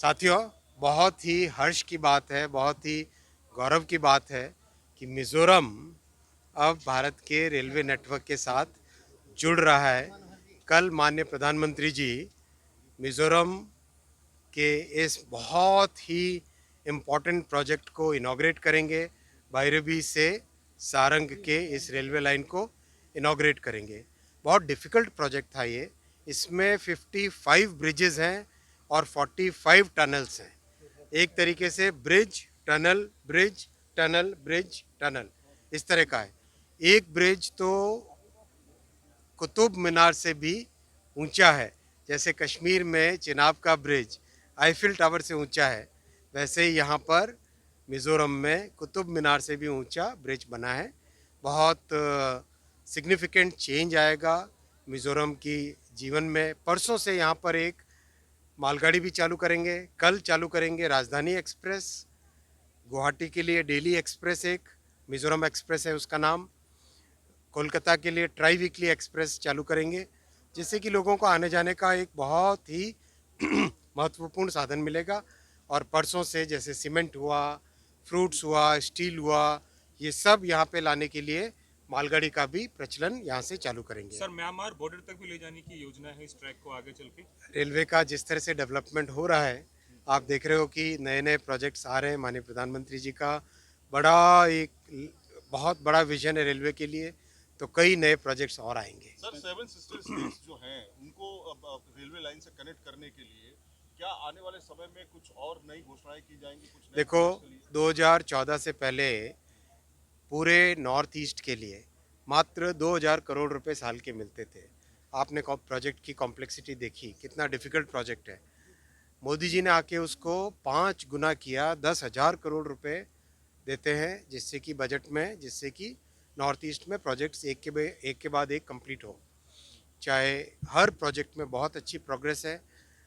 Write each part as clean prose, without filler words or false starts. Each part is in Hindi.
साथियों, बहुत ही हर्ष की बात है, बहुत ही गौरव की बात है कि मिज़ोरम अब भारत के रेलवे नेटवर्क के साथ जुड़ रहा है। कल माननीय प्रधानमंत्री जी मिज़ोरम के इस बहुत ही इम्पोर्टेंट प्रोजेक्ट को इनॉग्रेट करेंगे। भैरबी से सारंग के इस रेलवे लाइन को इनॉग्रेट करेंगे। बहुत डिफ़िकल्ट प्रोजेक्ट था ये। इसमें 55 ब्रिजेज़ हैं और 45 टनल्स हैं। एक तरीके से bridge tunnel bridge tunnel bridge tunnel इस तरह का है। एक ब्रिज तो कुतुब मीनार से भी ऊंचा है। जैसे कश्मीर में चिनाब का ब्रिज आईफिल टावर से ऊंचा है, वैसे ही यहाँ पर मिज़ोरम में कुतुब मीनार से भी ऊंचा ब्रिज बना है। बहुत सिग्निफिकेंट चेंज आएगा मिज़ोरम की जीवन में। परसों से यहाँ पर एक मालगाड़ी भी चालू करेंगे, कल चालू करेंगे राजधानी एक्सप्रेस, गुवाहाटी के लिए डेली एक्सप्रेस, एक मिज़ोरम एक्सप्रेस है उसका नाम, कोलकाता के लिए ट्राई वीकली एक्सप्रेस चालू करेंगे, जिससे कि लोगों को आने जाने का एक बहुत ही महत्वपूर्ण साधन मिलेगा। और परसों से जैसे सीमेंट हुआ, फ्रूट्स हुआ, स्टील हुआ, ये सब यहाँ पे लाने के लिए मालगाड़ी का भी प्रचलन यहाँ से चालू करेंगे। सर, म्यांमार बॉर्डर तक भी ले जाने की योजना है इस ट्रैक को आगे चल के। रेलवे का जिस तरह से डेवलपमेंट हो रहा है, आप देख रहे हो कि नए नए प्रोजेक्ट्स आ रहे हैं। माननीय प्रधानमंत्री जी का बड़ा एक बहुत बड़ा विजन है रेलवे के लिए, तो कई नए प्रोजेक्ट्स और आएंगे। सर, सेवन सिस्टर स्टेट्स जो हैं उनको अब रेलवे लाइन से कनेक्ट करने के लिए क्या आने वाले समय में कुछ और नई घोषणाएं की जाएंगी? कुछ नए देखो, प्रोजेक्ट्स के लिए? 2014 से पहले पूरे नॉर्थ ईस्ट के लिए मात्र 2000 करोड़ रुपए साल के मिलते थे। आपने प्रोजेक्ट की कॉम्प्लेक्सिटी देखी, कितना डिफिकल्ट प्रोजेक्ट है। मोदी जी ने आके उसको 5 गुना किया, 10,000 करोड़ रुपए देते हैं, जिससे कि बजट में, जिससे कि नॉर्थ ईस्ट में प्रोजेक्ट्स एक के बाद एक कंप्लीट हो। चाहे हर प्रोजेक्ट में बहुत अच्छी प्रोग्रेस है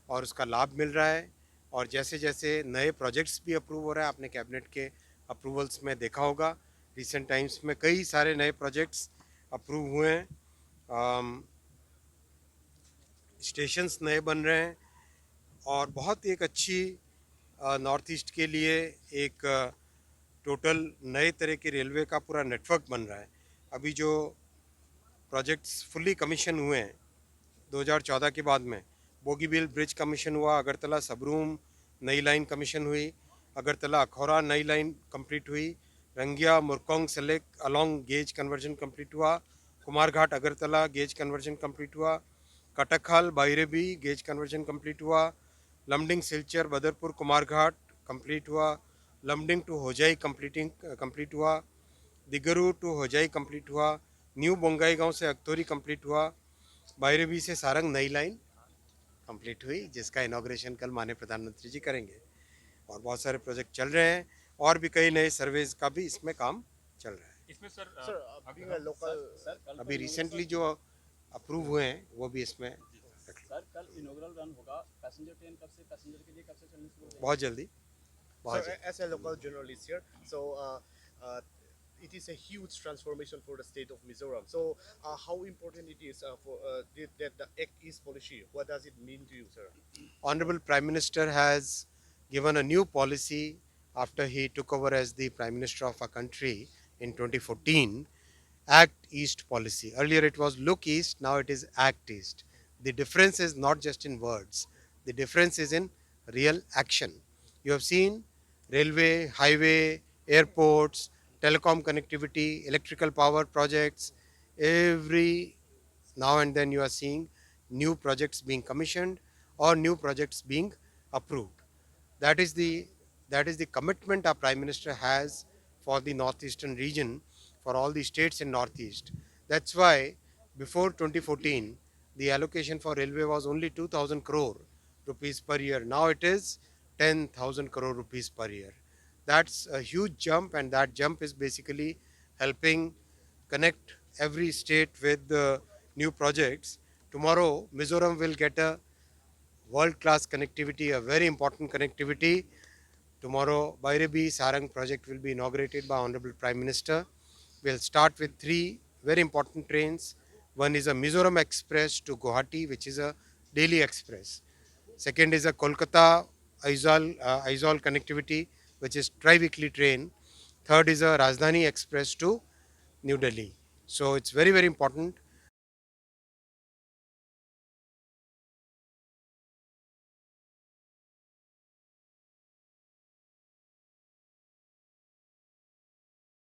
और उसका लाभ मिल रहा है। और जैसे जैसे नए प्रोजेक्ट्स भी अप्रूव हो रहा है, आपने कैबिनेट के अप्रूवल्स में देखा होगा, रिसेंट टाइम्स में कई सारे नए प्रोजेक्ट्स अप्रूव हुए हैं, स्टेशंस नए बन रहे हैं और बहुत एक अच्छी नॉर्थ ईस्ट के लिए एक टोटल नए तरह के रेलवे का पूरा नेटवर्क बन रहा है। अभी जो प्रोजेक्ट्स फुल्ली कमीशन हुए हैं 2014 के बाद में, बोगीबील ब्रिज कमीशन हुआ, अगरतला सबरूम नई लाइन कमीशन हुई, अगरतला अखौरा नई लाइन कंप्लीट हुई, Rangiya Murkongselek along gauge conversion complete हुआ, Kumarghat Agartala gauge conversion complete हुआ, Katakhal Bairabi gauge conversion complete हुआ, लमडिंग सिलचर बदरपुर कुमारघाट कंप्लीट हुआ, लमडिंग टू होजाई कंप्लीट हुआ, दिगरू टू होजाई कंप्लीट हुआ, न्यू बोंगाई गांव से अक्तौरी कंप्लीट हुआ, बाइरेबी से सारंग नई लाइन कंप्लीट हुई, जिसका इनॉग्रेशन कल माननीय प्रधानमंत्री जी करेंगे। और बहुत सारे प्रोजेक्ट चल रहे हैं और भी कई नए सर्वेज का भी इसमें काम चल रहा है। इसमें सर, सर लोकल अभी रिसेंटली जो अप्रूव हुए हैं वो भी इसमें सर कल इनॉग्रल रन होगा। पैसेंजर ट्रेन कब से, पैसेंजर के लिए कब से चलनी शुरू होगी? बहुत जल्दी, बहुत So, जल्दी। as a local journalist here, so it is a huge transformation for the state of Mizoram. So, how important it is that the Act East policy? What does it mean to you, sir? Honorable Prime Minister has given a new policy after he took over as the Prime Minister of our country in 2014, Act East policy. Earlier it was Look East, now it is Act East. The difference is not just in words, the difference is in real action. You have seen railway, highway, airports, telecom connectivity, electrical power projects, every now and then you are seeing new projects being commissioned or new projects being approved. That is the commitment our Prime Minister has for the northeastern region, for all the states in northeast. That's why before 2014 the allocation for railway was only 2,000 crore rupees per year. Now it is 10,000 crore rupees per year. That's a huge jump, and that jump is basically helping connect every state with the new projects. Tomorrow Mizoram will get a world-class connectivity, a very important connectivity. Tomorrow, Bairabi-Sairang project will be inaugurated by Honorable Prime Minister. We'll start with 3 very important trains. One is a Mizoram Express to Guwahati, which is a daily express. Second is a Kolkata Aizawl connectivity, which is tri-weekly train. Third is a Rajdhani Express to New Delhi. So it's very, very important